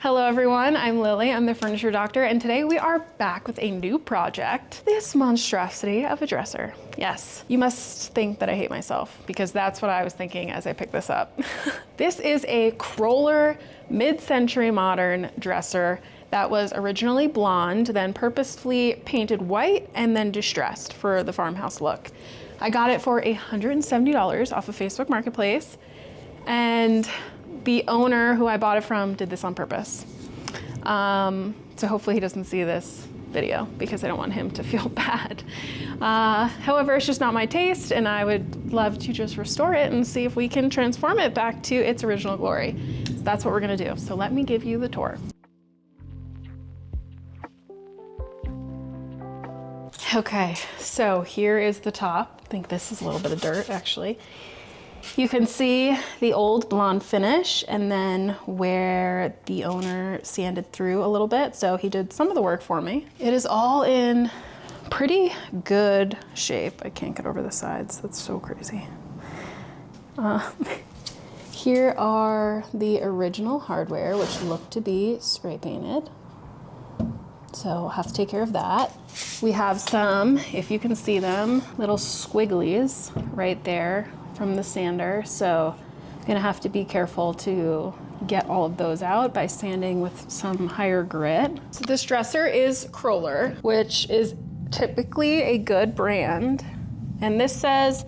Hello everyone, I'm Lily, I'm the Furniture Doctor, and today we are back with a new project, this monstrosity of a dresser. Yes, you must think that I hate myself, because that's what I was thinking as I picked this up. This is a Kroller mid-century modern dresser that was originally blonde, then purposefully painted white, and then distressed for the farmhouse look. I got it for $170 off of Facebook Marketplace, and the owner who I bought it from did this on purpose. So hopefully he doesn't see this video because I don't want him to feel bad. However, it's just not my taste, and I would love to just restore it and see if we can transform it back to its original glory. So that's what we're gonna do. So let me give you the tour. Okay, so here is the top. I think this is a little bit of dirt actually. You can see the old blonde finish and then where the owner sanded through a little bit. So he did some of the work for me. It is all in pretty good shape. I can't get over the sides. That's so crazy. Here are the original hardware, which look to be spray painted. So I'll have to take care of that. We have some, if you can see them, little squigglies right there from the sander, so I'm gonna have to be careful to get all of those out by sanding with some higher grit. So this dresser is Kroller, which is typically a good brand, and this says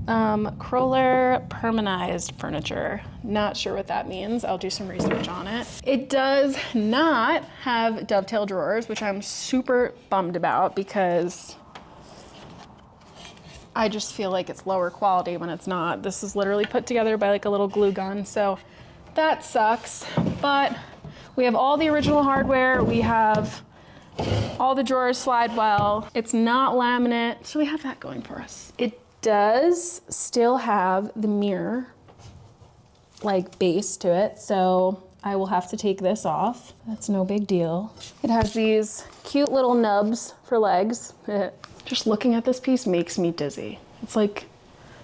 Kroller permanized furniture. Not sure what that means. I'll do some research on it. It does not have dovetail drawers, which I'm super bummed about because I just feel like it's lower quality when it's not. This is literally put together by like a little glue gun, so that sucks. But we have all the original hardware. We have all the drawers slide well. It's not laminate, so we have that going for us. It does still have the mirror like base to it, so I will have to take this off. That's no big deal. It has these cute little nubs for legs. Just looking at this piece makes me dizzy. It's like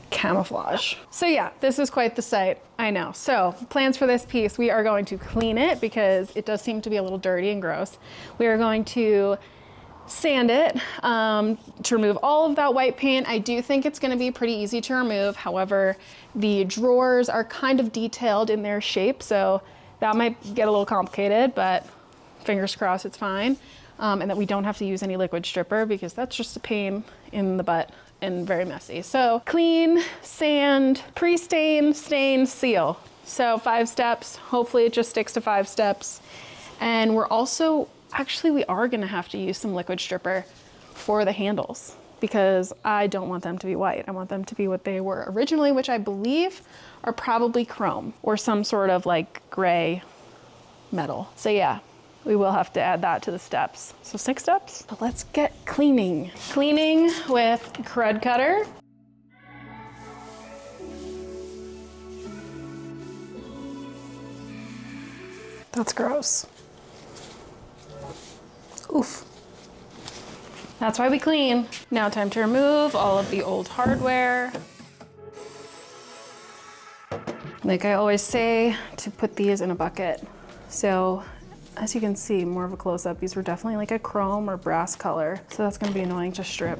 camouflage. So yeah, this is quite the sight, I know. So plans for this piece, we are going to clean it because it does seem to be a little dirty and gross. We are going to sand it to remove all of that white paint. I do think it's gonna be pretty easy to remove. However, the drawers are kind of detailed in their shape, so that might get a little complicated, but fingers crossed it's fine. And that we don't have to use any liquid stripper because that's just a pain in the butt and very messy. So clean, sand, pre-stain, stain, seal. So 5 steps, hopefully it just sticks to 5 steps. And we're also, actually we are gonna have to use some liquid stripper for the handles because I don't want them to be white. I want them to be what they were originally, which I believe are probably chrome or some sort of like gray metal. So yeah. We will have to add that to the steps. So 6 steps, but let's get cleaning. Cleaning with crud cutter. That's gross. Oof. That's why we clean. Now time to remove all of the old hardware. Like I always say, to put these in a bucket. So as you can see, more of a close-up, these were definitely like a chrome or brass color, so that's gonna be annoying to strip.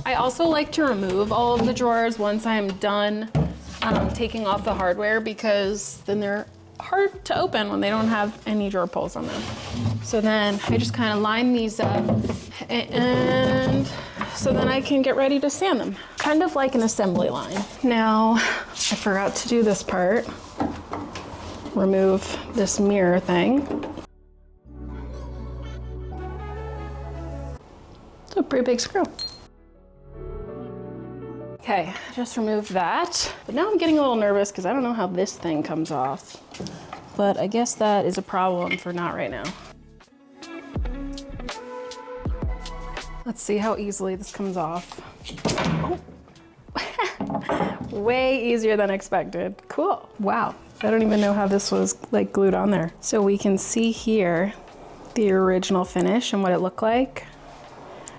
I also like to remove all of the drawers once I'm done taking off the hardware because then they're hard to open when they don't have any drawer pulls on them. So then I just kind of line these up and so then I can get ready to sand them. Kind of like an assembly line. Now, I forgot to do this part. Remove this mirror thing. It's a pretty big screw. Okay, I just removed that. But now I'm getting a little nervous because I don't know how this thing comes off. But I guess that is a problem for not right now. Let's see how easily this comes off. Oh. Way easier than expected. Cool. Wow. I don't even know how this was like glued on there. So we can see here the original finish and what it looked like.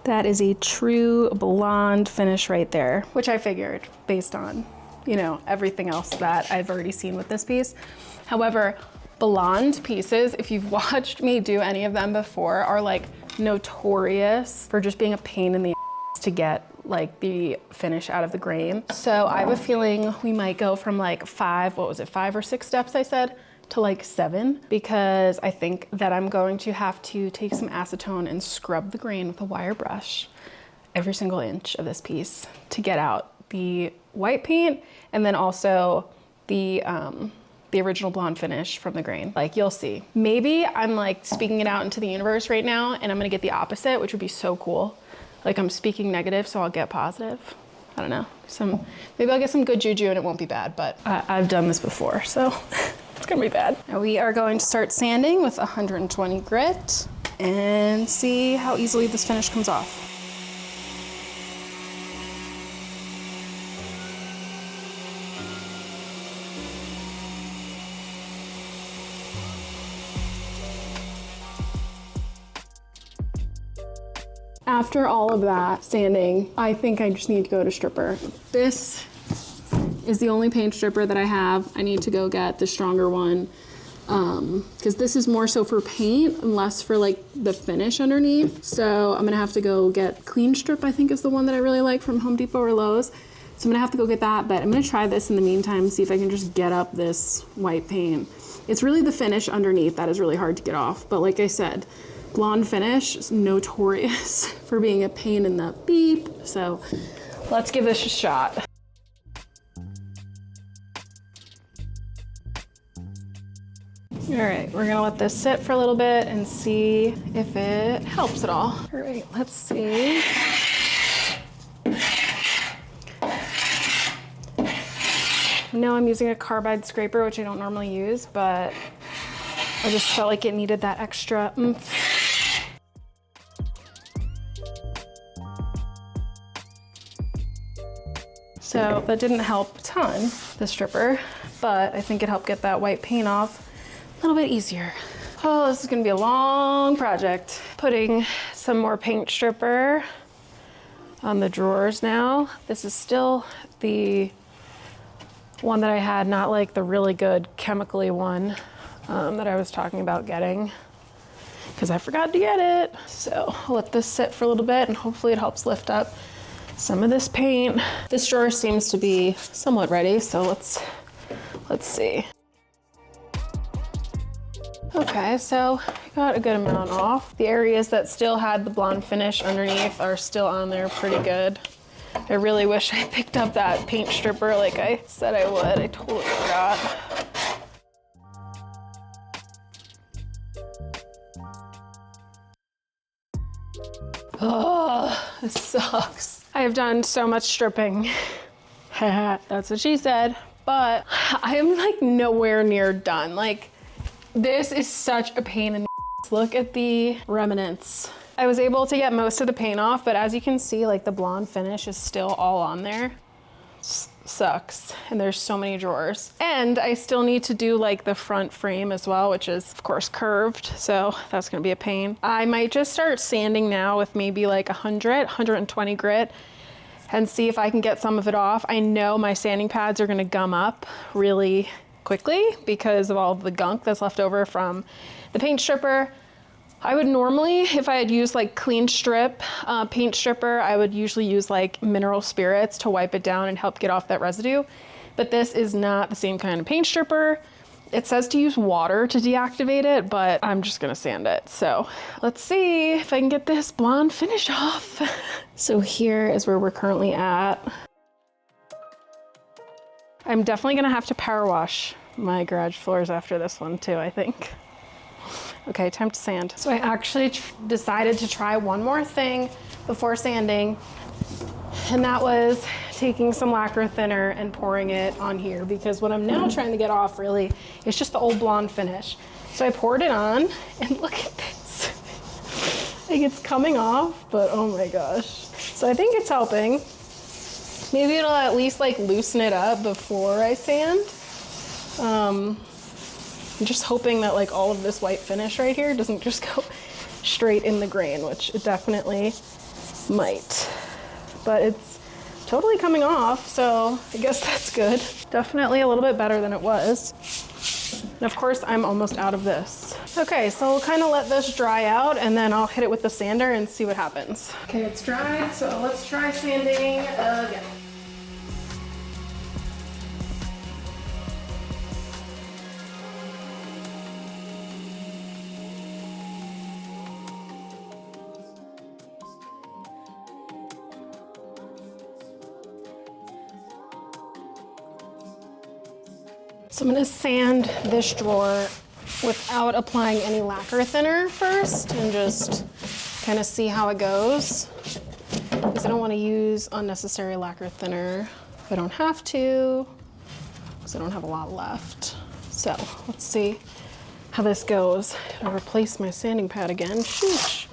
That is a true blonde finish right there, which I figured based on, you know, everything else that I've already seen with this piece. However, blonde pieces, if you've watched me do any of them before, are like notorious for just being a pain in the ass to get like the finish out of the grain. So I have a feeling we might go from like 5 or 6 steps I said, to like 7, because I think that I'm going to have to take some acetone and scrub the grain with a wire brush every single inch of this piece to get out the white paint and then also the original blonde finish from the grain. Like, you'll see. Maybe I'm like speaking it out into the universe right now and I'm gonna get the opposite, which would be so cool. Like, I'm speaking negative, so I'll get positive. I don't know. Maybe I'll get some good juju and it won't be bad, but I've done this before, so it's gonna be bad. Now we are going to start sanding with 120 grit and see how easily this finish comes off. After all of that sanding, I think I just need to go to stripper. This is the only paint stripper that I have. I need to go get the stronger one because this is more so for paint and less for like the finish underneath. So I'm gonna have to go get Clean Strip, I think is the one that I really like from Home Depot or Lowe's. So I'm gonna have to go get that, but I'm gonna try this in the meantime, see if I can just get up this white paint. It's really the finish underneath that is really hard to get off. But like I said, blonde finish is notorious for being a pain in the beep. So let's give this a shot. All right, we're gonna let this sit for a little bit and see if it helps at all. All right, let's see. No, I'm using a carbide scraper, which I don't normally use, but I just felt like it needed that extra oomph. So that didn't help a ton, the stripper, but I think it helped get that white paint off a little bit easier. Oh, this is gonna be a long project. Putting some more paint stripper on the drawers now. This is still the one that I had, not like the really good chemically one that I was talking about getting, because I forgot to get it. So I'll let this sit for a little bit and hopefully it helps lift up some of this paint. This drawer seems to be somewhat ready, so let's see. Okay, so I got a good amount off. The areas that still had the blonde finish underneath are still on there pretty good. I really wish I picked up that paint stripper like I said I would. I totally forgot. Oh, this sucks. I have done so much stripping. That's what she said. But I am like nowhere near done. Like, this is such a pain in the ass. Look at the remnants. I was able to get most of the paint off, but as you can see, like the blonde finish is still all on there. Sucks. And there's so many drawers. And I still need to do like the front frame as well, which is of course curved. So that's gonna be a pain. I might just start sanding now with maybe like 120 grit and see if I can get some of it off. I know my sanding pads are gonna gum up really quickly because of all of the gunk that's left over from the paint stripper. I would normally, if I had used like Clean Strip paint stripper, I would usually use like mineral spirits to wipe it down and help get off that residue. But this is not the same kind of paint stripper. It says to use water to deactivate it, but I'm just gonna sand it. So let's see if I can get this blonde finish off. So here is where we're currently at. I'm definitely gonna have to power wash my garage floors after this one too, I think. Okay, time to sand. So I actually decided to try one more thing before sanding, and that was taking some lacquer thinner and pouring it on here, because what I'm now trying to get off really is just the old blonde finish. So I poured it on, and look at this. Like, it's coming off, but oh my gosh. So I think it's helping. Maybe it'll at least like loosen it up before I sand. I'm just hoping that like all of this white finish right here doesn't just go straight in the grain, which it definitely might. But it's totally coming off, so I guess that's good. Definitely a little bit better than it was. And of course, I'm almost out of this. Okay, so we'll kind of let this dry out and then I'll hit it with the sander and see what happens. Okay, it's dried, so let's try sanding again. So I'm gonna sand this drawer without applying any lacquer thinner first and just kind of see how it goes. Because I don't want to use unnecessary lacquer thinner if I don't have to, because I don't have a lot left. So let's see how this goes. I'll replace my sanding pad again, sheesh.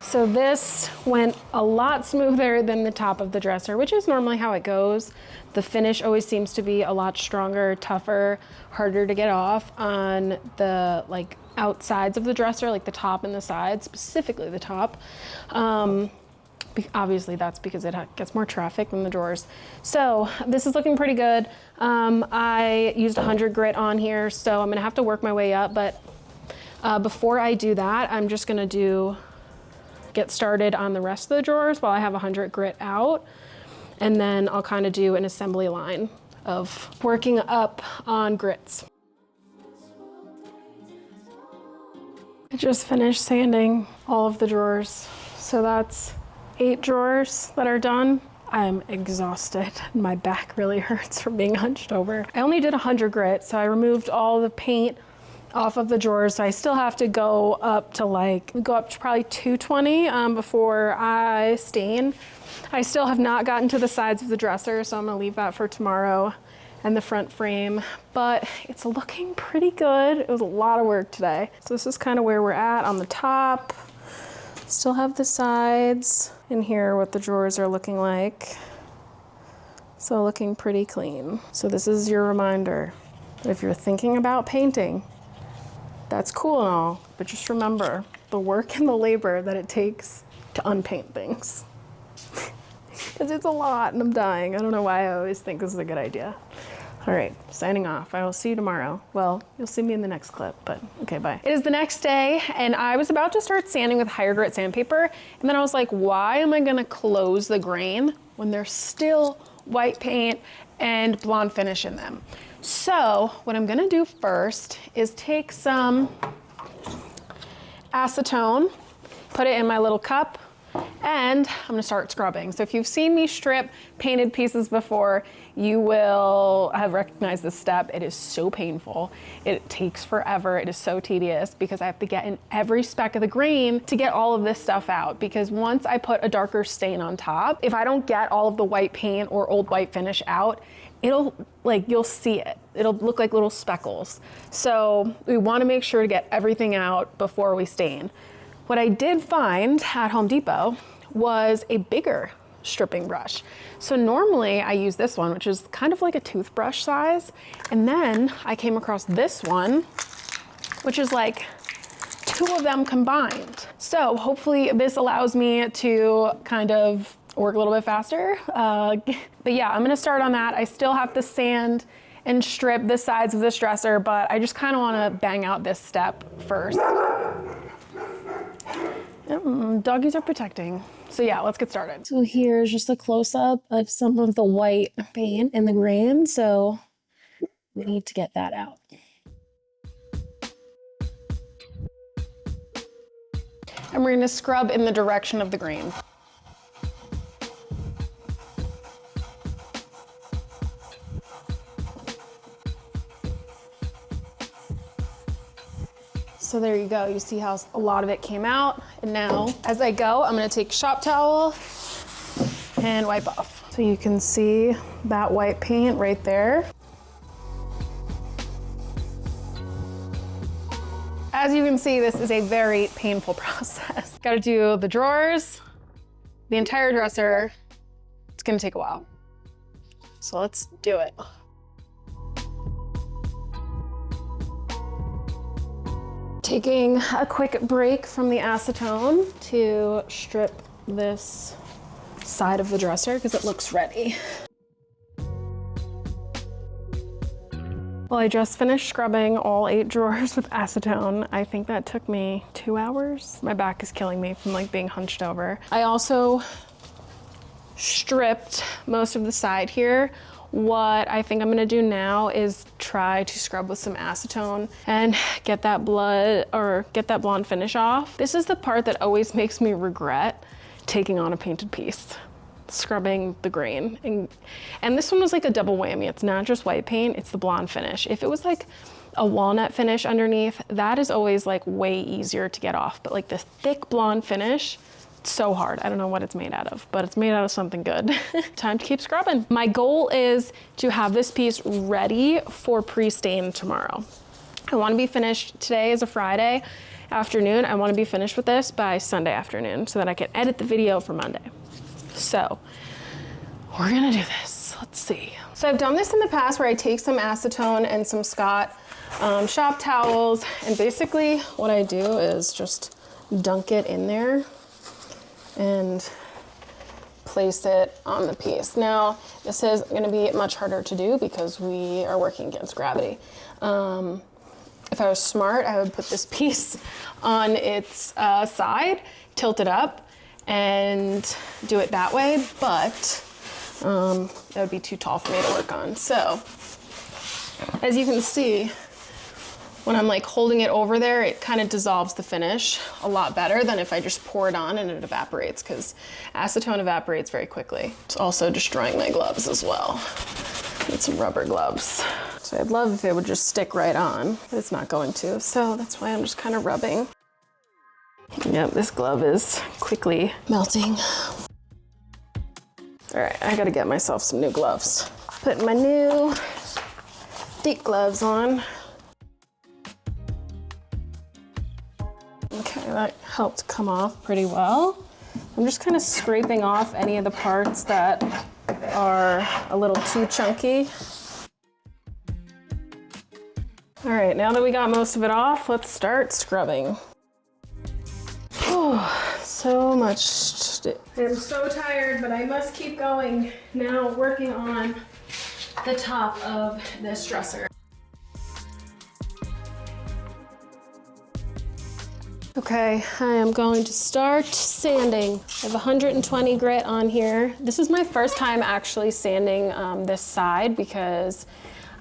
So this went a lot smoother than the top of the dresser, which is normally how it goes. The finish always seems to be a lot stronger, tougher, harder to get off on the like outsides of the dresser, like the top and the sides, specifically the top. Obviously that's because it gets more traffic than the drawers. So this is looking pretty good. I used 100 grit on here, so I'm gonna have to work my way up, but before I do that, I'm just gonna get started on the rest of the drawers while I have 100 grit out. And then I'll kind of do an assembly line of working up on grits. I just finished sanding all of the drawers. So that's 8 drawers that are done. I'm exhausted. My back really hurts from being hunched over. I only did 100 grit, so I removed all the paint off of the drawers. So I still have to go up to probably 220 before I stain. I still have not gotten to the sides of the dresser, so I'm gonna leave that for tomorrow and the front frame, but it's looking pretty good. It was a lot of work today. So this is kind of where we're at on the top. Still have the sides in here, what the drawers are looking like. So looking pretty clean. So this is your reminder that if you're thinking about painting, that's cool and all, but just remember the work and the labor that it takes to unpaint things. Because it's a lot and I'm dying. I don't know why I always think this is a good idea. All right, signing off. I will see you tomorrow. Well, you'll see me in the next clip, but okay, bye. It is the next day and I was about to start sanding with higher grit sandpaper. And then I was like, why am I gonna close the grain when there's still white paint and blonde finish in them? So what I'm gonna do first is take some acetone, put it in my little cup, and I'm gonna start scrubbing. So if you've seen me strip painted pieces before, you will have recognized this step. It is so painful. It takes forever. It is so tedious because I have to get in every speck of the grain to get all of this stuff out. Because once I put a darker stain on top, if I don't get all of the white paint or old white finish out, you'll see it. It'll look like little speckles. So we wanna make sure to get everything out before we stain. What I did find at Home Depot was a bigger stripping brush. So normally I use this one, which is kind of like a toothbrush size. And then I came across this one, which is like 2 of them combined. So hopefully this allows me to kind of work a little bit faster. But yeah, I'm gonna start on that. I still have to sand and strip the sides of this dresser, but I just kind of wanna bang out this step first. Doggies are protecting. So yeah, let's get started. So here's just a close-up of some of the white paint in the grain. So we need to get that out. And we're gonna scrub in the direction of the grain. So there you go. You see how a lot of it came out. And now as I go, I'm gonna take a shop towel and wipe off. So you can see that white paint right there. As you can see, this is a very painful process. Gotta do the drawers, the entire dresser. It's gonna take a while. So let's do it. Taking a quick break from the acetone to strip this side of the dresser because it looks ready. Well, I just finished scrubbing all 8 drawers with acetone. I think that took me 2 hours. My back is killing me from like being hunched over. I also stripped most of the side here. What I think I'm gonna do now is try to scrub with some acetone and get that blonde finish off. This is the part that always makes me regret taking on a painted piece. Scrubbing the grain. And this one was like a double whammy. It's not just white paint, it's the blonde finish. If it was like a walnut finish underneath, that is always like way easier to get off. But like the thick blonde finish, it's so hard. I don't know what it's made out of, but it's made out of something good. Time to keep scrubbing. My goal is to have this piece ready for pre-stain tomorrow. I want to be finished. Today is a Friday afternoon. I want to be finished with this by Sunday afternoon so that I can edit the video for Monday. So we're gonna do this. Let's see. So I've done this in the past where I take some acetone and some Scott shop towels, and basically what I do is just dunk it in there and place it on the piece. Now, this is gonna be much harder to do because we are working against gravity. If I was smart, I would put this piece on its side, tilt it up, and do it that way, but that would be too tall for me to work on. So, as you can see, when I'm like holding it over there, it kind of dissolves the finish a lot better than if I just pour it on and it evaporates, because acetone evaporates very quickly. It's also destroying my gloves as well. Need some rubber gloves. So I'd love if it would just stick right on, but it's not going to. So that's why I'm just kind of rubbing. Yep, this glove is quickly melting. All right, I gotta get myself some new gloves. Put my new thick gloves on. Okay, that helped come off pretty well. I'm just kind of scraping off any of the parts that are a little too chunky. All right, now that we got most of it off, let's start scrubbing. Oh, so much to do. I am so tired, but I must keep going. Now working on the top of this dresser. Okay, I am going to start sanding. I have 120 grit on here. This is my first time actually sanding this side because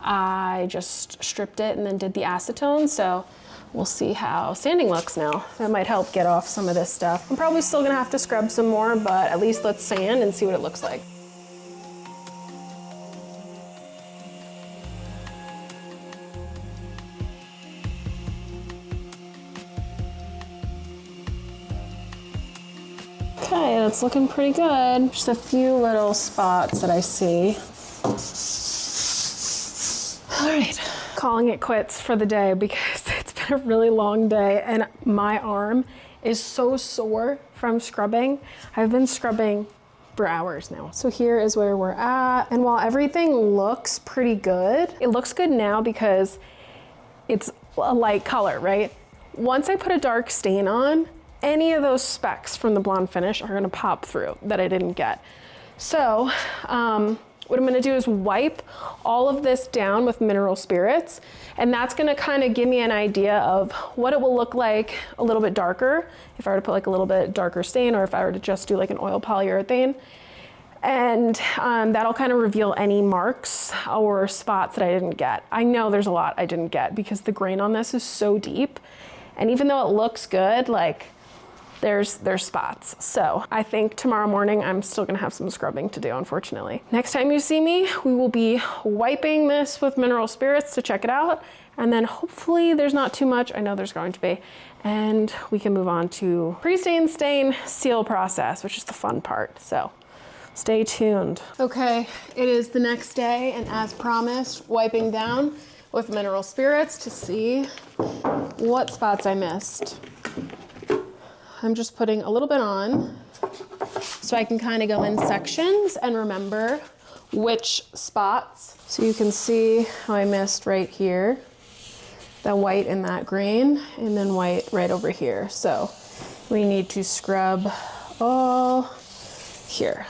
I just stripped it and then did the acetone, so we'll see how sanding looks now. That might help get off some of this stuff. I'm probably still gonna have to scrub some more, but at least let's sand and see what it looks like. Okay, it's looking pretty good. Just a few little spots that I see. All right, calling it quits for the day because it's been a really long day and my arm is so sore from scrubbing. I've been scrubbing for hours now. So here is where we're at. And while everything looks pretty good, it looks good now because it's a light color, right? Once I put a dark stain on, any of those specks from the blonde finish are gonna pop through that I didn't get. So, what I'm gonna do is wipe all of this down with mineral spirits, and that's gonna kind of give me an idea of what it will look like a little bit darker, if I were to put like a little bit darker stain, or if I were to just do like an oil polyurethane. And that'll kind of reveal any marks or spots that I didn't get. I know there's a lot I didn't get because the grain on this is so deep. And even though it looks good, like there's spots. So I think tomorrow morning I'm still gonna have some scrubbing to do, unfortunately. Next time you see me, we will be wiping this with mineral spirits to check it out. And then hopefully there's not too much. I know there's going to be. And we can move on to pre-stain, stain, seal process, which is the fun part. So stay tuned. Okay, it is the next day, and as promised, wiping down with mineral spirits to see what spots I missed. I'm just putting a little bit on so I can kind of go in sections and remember which spots. So you can see how I missed right here. the white in that green, and then white right over here. So we need to scrub all here.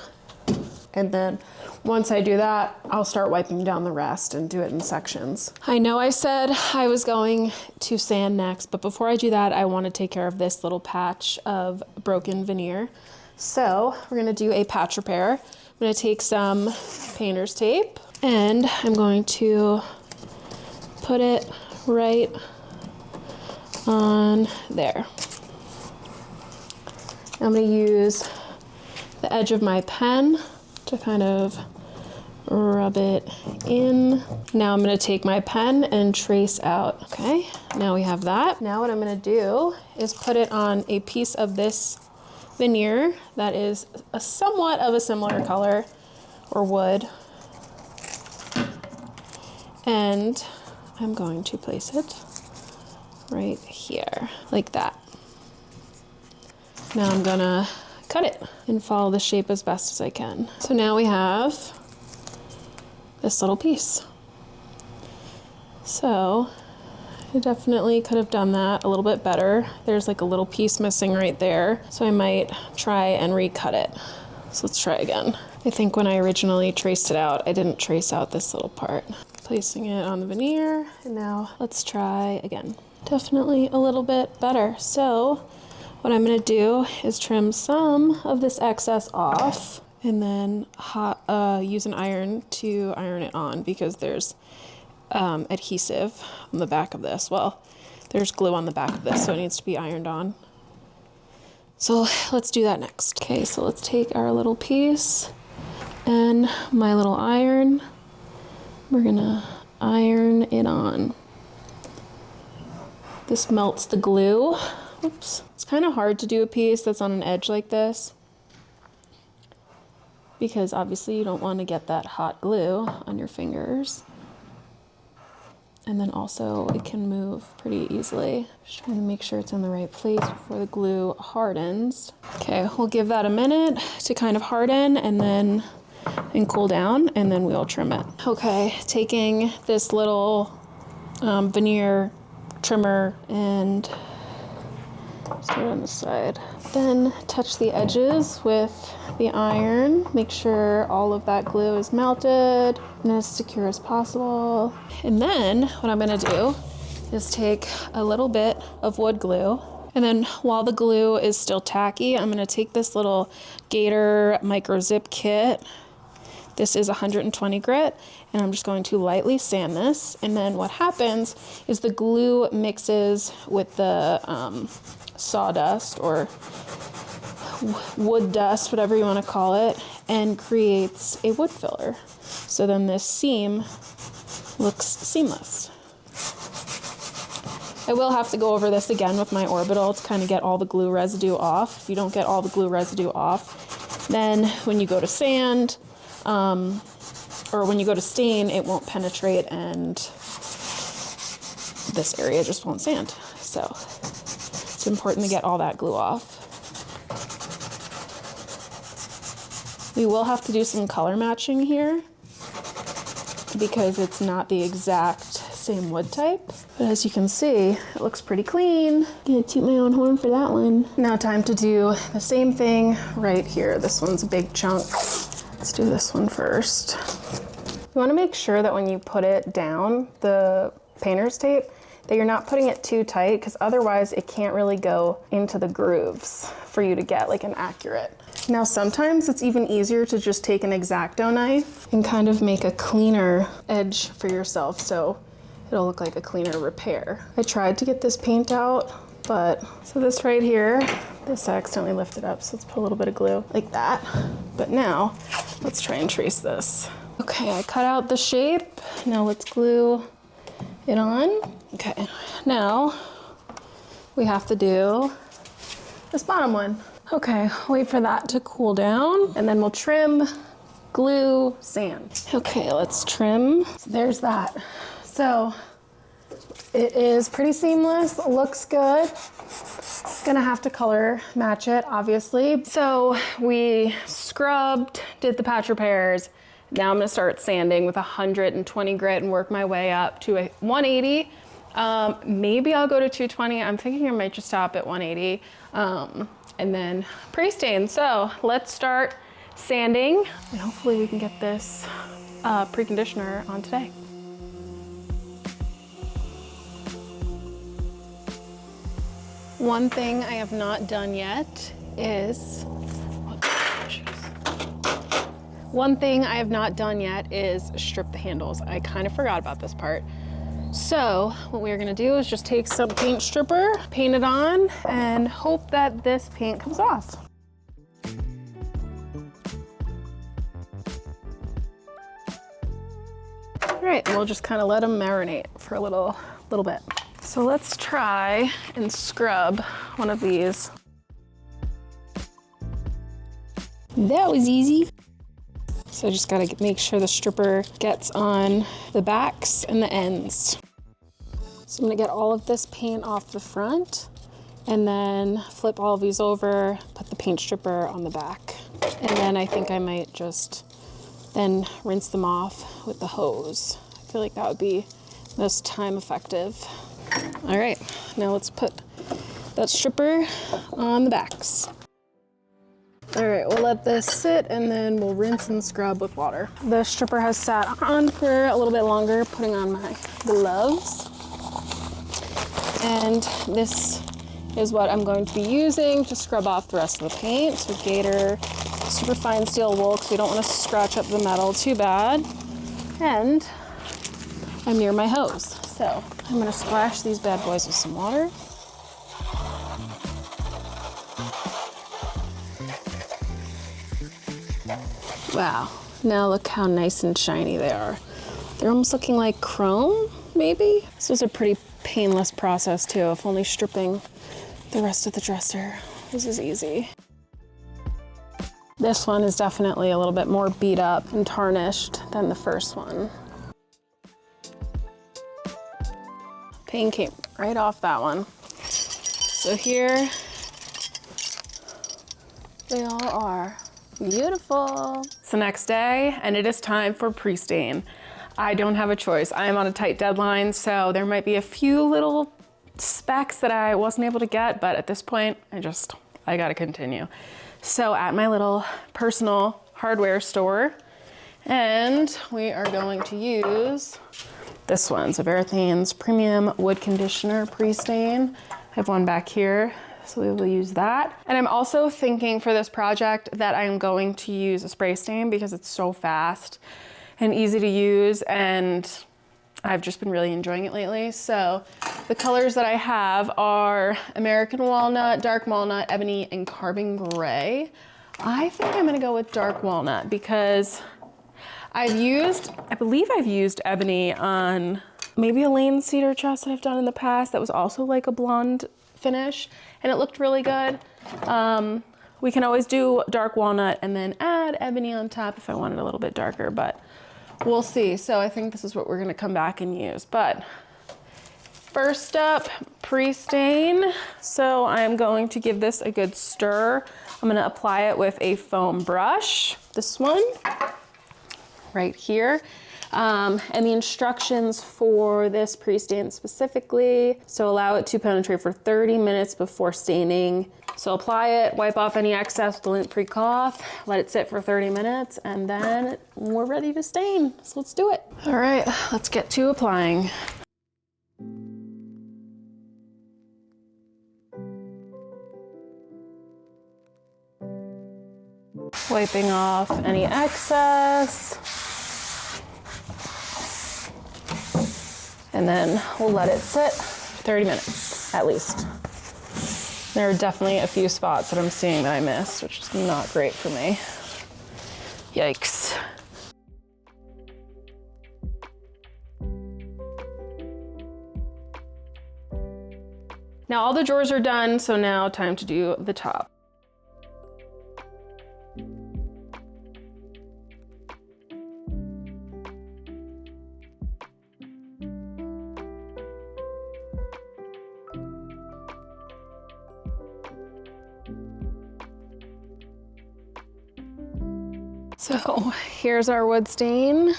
And then once I do that, I'll start wiping down the rest and do it in sections. I know I said I was going to sand next, but before I do that, I want to take care of this little patch of broken veneer. So we're gonna do a patch repair. I'm gonna take some painter's tape and I'm going to put it right on there. I'm gonna use the edge of my pen to kind of rub it in. Now I'm gonna take my pen and trace out. Okay, now we have that. Now what I'm gonna do is put it on a piece of this veneer that is a somewhat of a similar color or wood. And I'm going to place it right here, like that. Now I'm gonna cut it and follow the shape as best as I can. So now we have this little piece. So I definitely could have done that a little bit better. There's like a little piece missing right there. So I might try and recut it. So let's try again. I think when I originally traced it out, I didn't trace out this little part. Placing it on the veneer, and now let's try again. Definitely a little bit better. So what I'm gonna do is trim some of this excess off and then use an iron to iron it on, because there's adhesive on the back of this. Well, there's glue on the back of this, so it needs to be ironed on. So let's do that next. Okay, so let's take our little piece and my little iron. We're gonna iron it on. This melts the glue. Oops. It's kind of hard to do a piece that's on an edge like this, because obviously you don't want to get that hot glue on your fingers. And then also it can move pretty easily. Just trying to make sure it's in the right place before the glue hardens. Okay, we'll give that a minute to kind of harden and cool down, and then we'll trim it. Okay, taking this little veneer trimmer and start on the side. Then touch the edges with the iron. Make sure all of that glue is melted and as secure as possible. And then what I'm gonna do is take a little bit of wood glue, and then while the glue is still tacky, I'm gonna take this little Gator micro zip kit. This is 120 grit, and I'm just going to lightly sand this. And then what happens is the glue mixes with the sawdust or wood dust, whatever you want to call it, and creates a wood filler. So then this seam looks seamless. I will have to go over this again with my orbital to kind of get all the glue residue off. If you don't get all the glue residue off, then when you go to sand, or when you go to stain, it won't penetrate and this area just won't sand. So it's important to get all that glue off. We will have to do some color matching here because it's not the exact same wood type. But as you can see, it looks pretty clean. I'm gonna toot my own horn for that one. Now time to do the same thing right here. This one's a big chunk. Let's do this one first. You want to make sure that when you put it down, the painter's tape, that you're not putting it too tight, because otherwise it can't really go into the grooves for you to get like an accurate. Now sometimes it's even easier to just take an X-Acto knife and kind of make a cleaner edge for yourself, so it'll look like a cleaner repair. I tried to get this paint out, but so this right here, this I accidentally lifted up, so let's put a little bit of glue like that. But now let's try and trace this. Okay, I cut out the shape. Now let's glue it on. Okay, now we have to do this bottom one. Okay, wait for that to cool down, and then we'll trim, glue, sand. Okay, let's trim. So there's that. So it is pretty seamless, looks good. Gonna have to color match it, obviously. So we scrubbed, did the patch repairs. Now I'm gonna start sanding with 120 grit and work my way up to a 180. Maybe I'll go to 220. I'm thinking I might just stop at 180 and then pre-stain. So let's start sanding and hopefully we can get this preconditioner on today. One thing I have not done yet is strip the handles. I kind of forgot about this part. So what we're gonna do is just take some paint stripper, paint it on, and hope that this paint comes off. All right, and we'll just kind of let them marinate for a little bit. So let's try and scrub one of these. That was easy. So I just gotta make sure the stripper gets on the backs and the ends. So I'm gonna get all of this paint off the front and then flip all of these over, put the paint stripper on the back. And then I think I might just then rinse them off with the hose. I feel like that would be most time effective. All right, now let's put that stripper on the backs. All right, we'll let this sit and then we'll rinse and scrub with water. The stripper has sat on for a little bit longer, putting on my gloves. And this is what I'm going to be using to scrub off the rest of the paint. So Gator super fine steel wool because we don't want to scratch up the metal too bad. And I'm near my hose. So I'm gonna splash these bad boys with some water. Wow, now look how nice and shiny they are. They're almost looking like chrome, maybe? This was a pretty painless process too, if only stripping the rest of the dresser. This is easy. This one is definitely a little bit more beat up and tarnished than the first one. Paint came right off that one. So here they all are. Beautiful. It's the next day and it is time for pre-stain. I don't have a choice. I am on a tight deadline, so there might be a few little specs that I wasn't able to get, but at this point, I gotta continue. So at my little personal hardware store, and we are going to use this one, so Verethane's Premium Wood Conditioner Pre-Stain. I have one back here, so we will use that. And I'm also thinking for this project that I'm going to use a spray stain because it's so fast and easy to use, and I've just been really enjoying it lately. So the colors that I have are American Walnut, Dark Walnut, Ebony, and Carbon Gray. I think I'm gonna go with Dark Walnut because I believe I've used Ebony on maybe a lane cedar chest that I've done in the past that was also like a blonde finish, and it looked really good. We can always do Dark Walnut and then add Ebony on top if I want it a little bit darker, but we'll see. So I think this is what we're gonna come back and use. But first up, pre-stain. So I'm going to give this a good stir. I'm gonna apply it with a foam brush, this one right here. And the instructions for this pre-stain specifically, so allow it to penetrate for 30 minutes before staining. So apply it, wipe off any excess with a lint-free cloth, let it sit for 30 minutes, and then we're ready to stain. So let's do it. All right, let's get to applying. Wiping off any excess. And then we'll let it sit for 30 minutes, at least. There are definitely a few spots that I'm seeing that I missed, which is not great for me. Yikes. Now all the drawers are done, so now time to do the top. So here's our wood stain.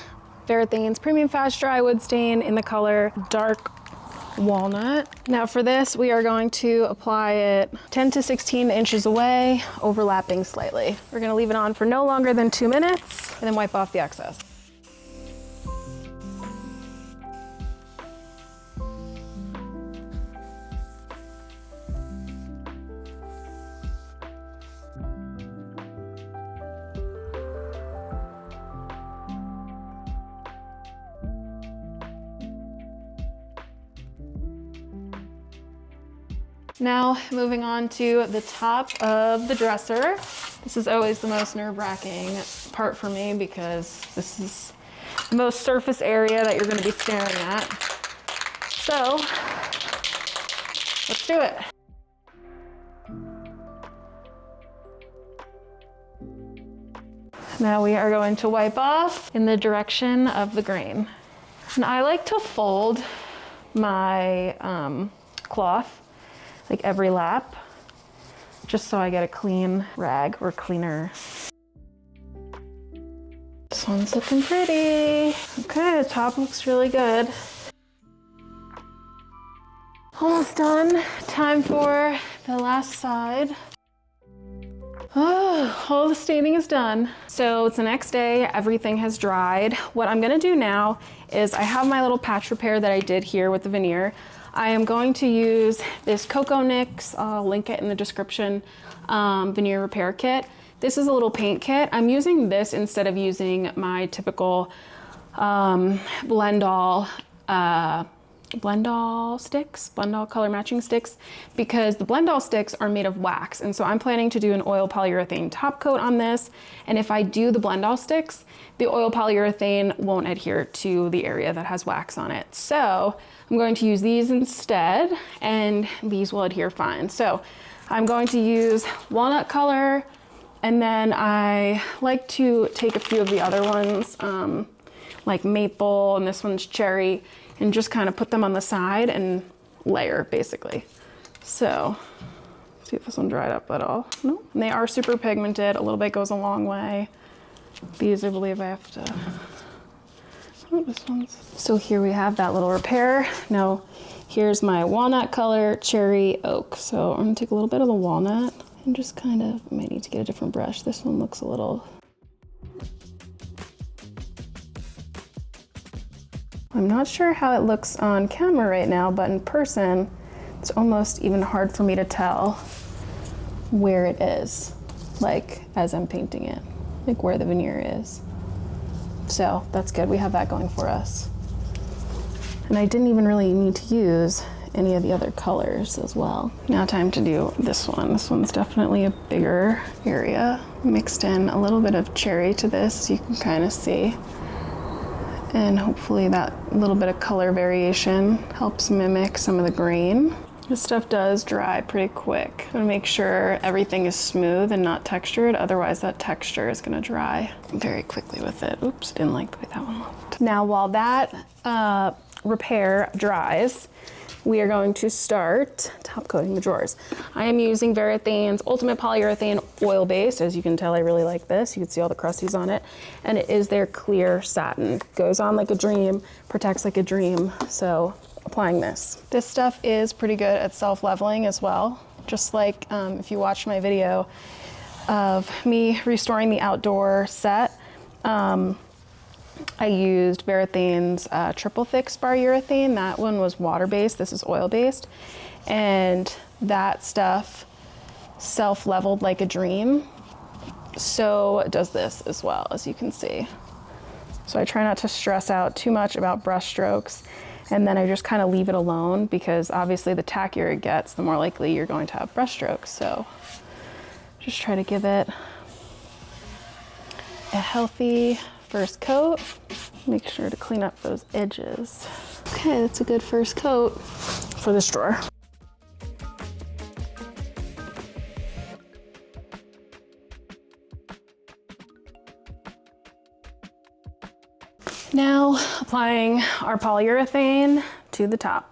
Verethane's Premium Fast Dry Wood Stain in the color Dark Walnut. Now for this, we are going to apply it 10 to 16 inches away, overlapping slightly. We're gonna leave it on for no longer than 2 minutes and then wipe off the excess. Now moving on to the top of the dresser. This is always the most nerve-wracking part for me because this is the most surface area that you're going to be staring at. So let's do it. Now we are going to wipe off in the direction of the grain. And I like to fold my cloth like every lap, just so I get a clean rag or cleaner. This one's looking pretty. Okay, the top looks really good. Almost done. Time for the last side. Oh, all the staining is done. So it's the next day, everything has dried. What I'm gonna do now is I have my little patch repair that I did here with the veneer. I am going to use this Coco Nix, I'll link it in the description, veneer repair kit. This is a little paint kit. I'm using this instead of using my typical Blendall sticks, Blendall color matching sticks, because the Blendall sticks are made of wax. And so I'm planning to do an oil polyurethane top coat on this. And if I do the Blendall sticks, the oil polyurethane won't adhere to the area that has wax on it. So I'm going to use these instead, and these will adhere fine. So I'm going to use walnut color, and then I like to take a few of the other ones, like maple, and this one's cherry, and just kind of put them on the side and layer, basically. So, see if this one dried up at all. No, and they are super pigmented. A little bit goes a long way. These, I believe I have to, oh, this one's. So here we have that little repair. Now, here's my walnut color, cherry, oak. So I'm gonna take a little bit of the walnut and just kind of, might need to get a different brush. This one looks a little, I'm not sure how it looks on camera right now, but in person, it's almost even hard for me to tell where it is, like as I'm painting it, like where the veneer is. So that's good, we have that going for us. And I didn't even really need to use any of the other colors as well. Now time to do this one. This one's definitely a bigger area. Mixed in a little bit of cherry to this, you can kind of see. And hopefully that little bit of color variation helps mimic some of the grain. This stuff does dry pretty quick. I'm gonna make sure everything is smooth and not textured, otherwise that texture is gonna dry very quickly with it. Oops, didn't like the way that one looked. Now while that repair dries, we are going to start top coating the drawers. I am using Verethane's Ultimate Polyurethane Oil Base. As you can tell, I really like this. You can see all the crusties on it. And it is their clear satin. Goes on like a dream, protects like a dream. So applying this. This stuff is pretty good at self-leveling as well. Just like if you watched my video of me restoring the outdoor set, I used Verethane's triple thick spar urethane. That one was water-based, this is oil-based. And that stuff self-leveled like a dream. So does this as well, as you can see. So I try not to stress out too much about brush strokes, and then I just kind of leave it alone, because obviously the tackier it gets, the more likely you're going to have brush strokes. So just try to give it a healthy first coat. Make sure to clean up those edges. Okay, that's a good first coat for this drawer. Now applying our polyurethane to the top.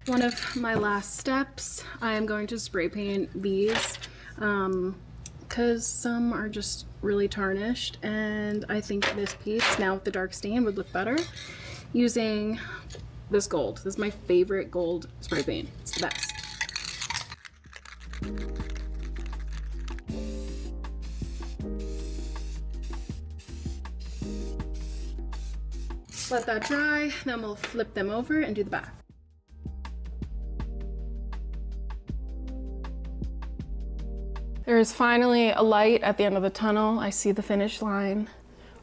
One of my last steps, I am going to spray paint these because some are just really tarnished, and I think this piece, now with the dark stain, would look better using this gold. This is my favorite gold spray paint. It's the best. Let that dry, then we'll flip them over and do the back. There is finally a light at the end of the tunnel. I see the finish line.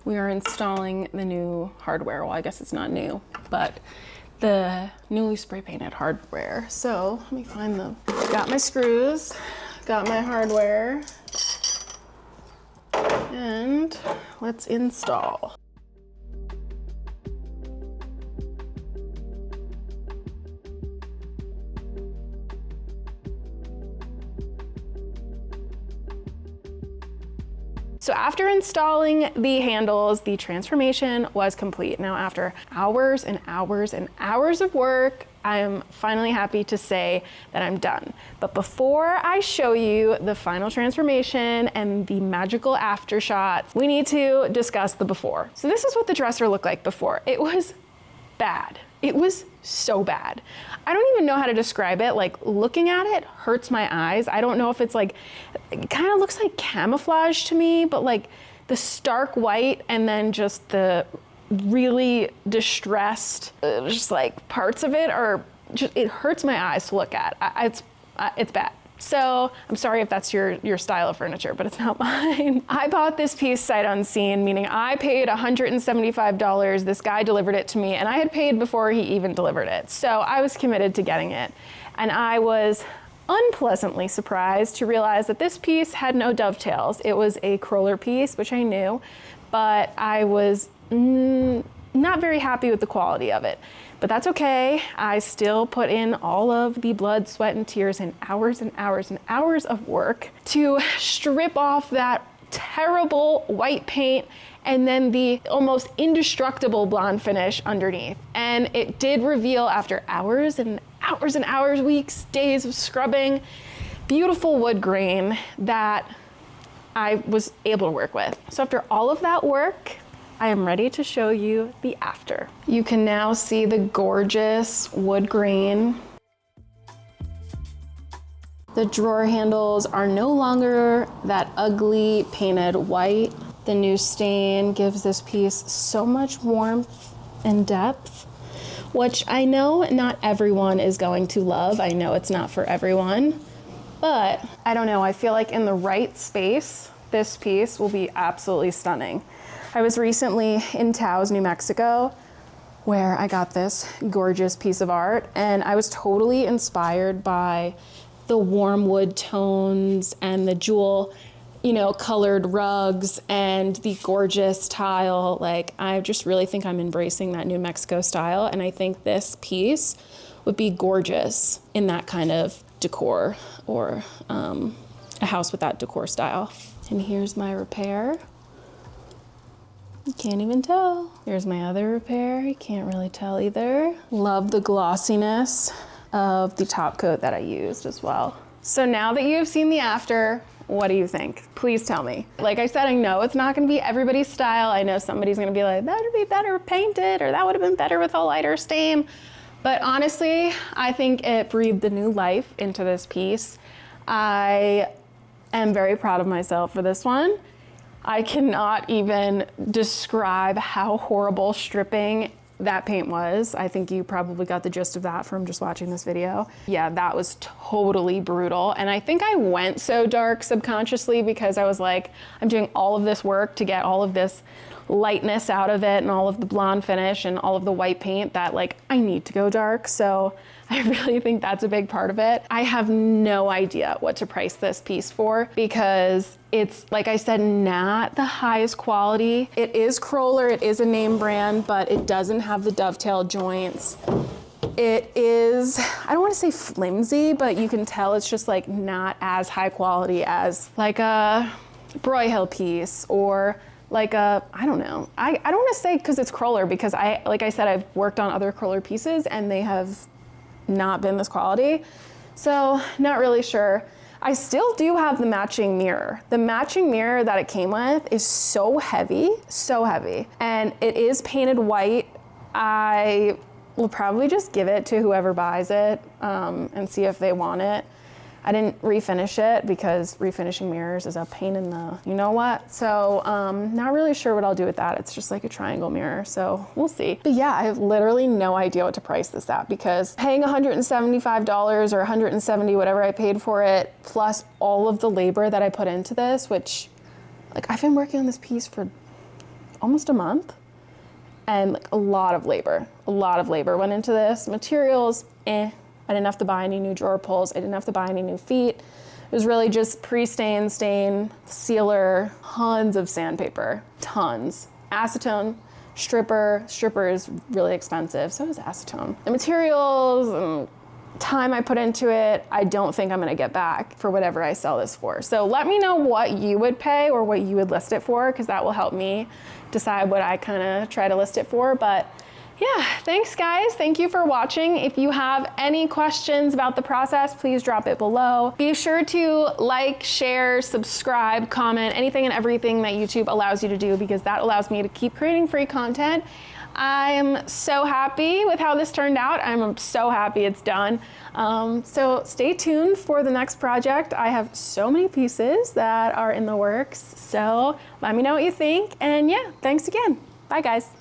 We are installing the new hardware. Well, I guess it's not new, but the newly spray painted hardware. So let me find them. Got my screws, got my hardware, and let's install. So after installing the handles, the transformation was complete. Now after hours and hours and hours of work, I am finally happy to say that I'm done. But before I show you the final transformation and the magical after shots, we need to discuss the before. So this is what the dresser looked like before. It was bad. It was so bad. I don't even know how to describe it. Like, looking at it hurts my eyes. I don't know if it's like, it kind of looks like camouflage to me, but like the stark white and then just the really distressed, just like parts of it are just, it hurts my eyes to look at. It's bad. So I'm sorry if that's your style of furniture, but it's not mine. I bought this piece sight unseen, meaning I paid $175. This guy delivered it to me, and I had paid before he even delivered it. So I was committed to getting it. And I was unpleasantly surprised to realize that this piece had no dovetails. It was a crawler piece, which I knew, but I was not very happy with the quality of it. But that's okay. I still put in all of the blood, sweat, and tears and hours and hours and hours of work to strip off that terrible white paint and then the almost indestructible blonde finish underneath. And it did reveal, after hours and hours and hours, weeks, days of scrubbing, beautiful wood grain that I was able to work with. So after all of that work, I am ready to show you the after. You can now see the gorgeous wood grain. The drawer handles are no longer that ugly painted white. The new stain gives this piece so much warmth and depth, which I know not everyone is going to love. I know it's not for everyone, but I don't know. I feel like in the right space, this piece will be absolutely stunning. I was recently in Taos, New Mexico, where I got this gorgeous piece of art, and I was totally inspired by the warm wood tones and the jewel, colored rugs and the gorgeous tile. Like, I just really think I'm embracing that New Mexico style, and I think this piece would be gorgeous in that kind of decor, or a house with that decor style. And here's my repair. You can't even tell. Here's my other repair. You can't really tell either. Love the glossiness of the top coat that I used as well. So now that you've seen the after, what do you think? Please tell me. Like I said, I know it's not gonna be everybody's style. I know somebody's gonna be like, that would be better painted, or that would have been better with a lighter stain. But honestly, I think it breathed a new life into this piece. I am very proud of myself for this one. I cannot even describe how horrible stripping that paint was. I think you probably got the gist of that from just watching this video. Yeah, that was totally brutal. And I think I went so dark subconsciously because I was like, I'm doing all of this work to get all of this lightness out of it and all of the blonde finish and all of the white paint that, like, I need to go dark. So I really think that's a big part of it. I have no idea what to price this piece for because it's, like I said, not the highest quality. It is Crawler, it is a name brand, but it doesn't have the dovetail joints. It is, I don't want to say flimsy, but you can tell it's just like not as high quality as like a Broyhill piece or like a, I don't know. I don't want to say because it's Crawler, because like I said, I've worked on other Crawler pieces and they have not been this quality. So not really sure. I still do have the matching mirror. The matching mirror that it came with is so heavy, and it is painted white. I will probably just give it to whoever buys it and see if they want it. I didn't refinish it because refinishing mirrors is a pain in the you know what. So not really sure what I'll do with that. It's just like a triangle mirror, so we'll see. But yeah, I have literally no idea what to price this at, because paying $175 or $170, whatever I paid for it, plus all of the labor that I put into this, which like I've been working on this piece for almost a month, and like a lot of labor went into this. Materials, I didn't have to buy any new drawer pulls. I didn't have to buy any new feet. It was really just pre-stain, stain, sealer, tons of sandpaper, tons. Acetone, stripper is really expensive, so is acetone. The materials and time I put into it, I don't think I'm gonna get back for whatever I sell this for. So let me know what you would pay or what you would list it for, because that will help me decide what I kind of try to list it for. But yeah, thanks guys. Thank you for watching. If you have any questions about the process, please drop it below. Be sure to like, share, subscribe, comment, anything and everything that YouTube allows you to do, because that allows me to keep creating free content. I am so happy with how this turned out. I'm so happy it's done. So stay tuned for the next project. I have so many pieces that are in the works. So let me know what you think. And yeah, thanks again. Bye guys.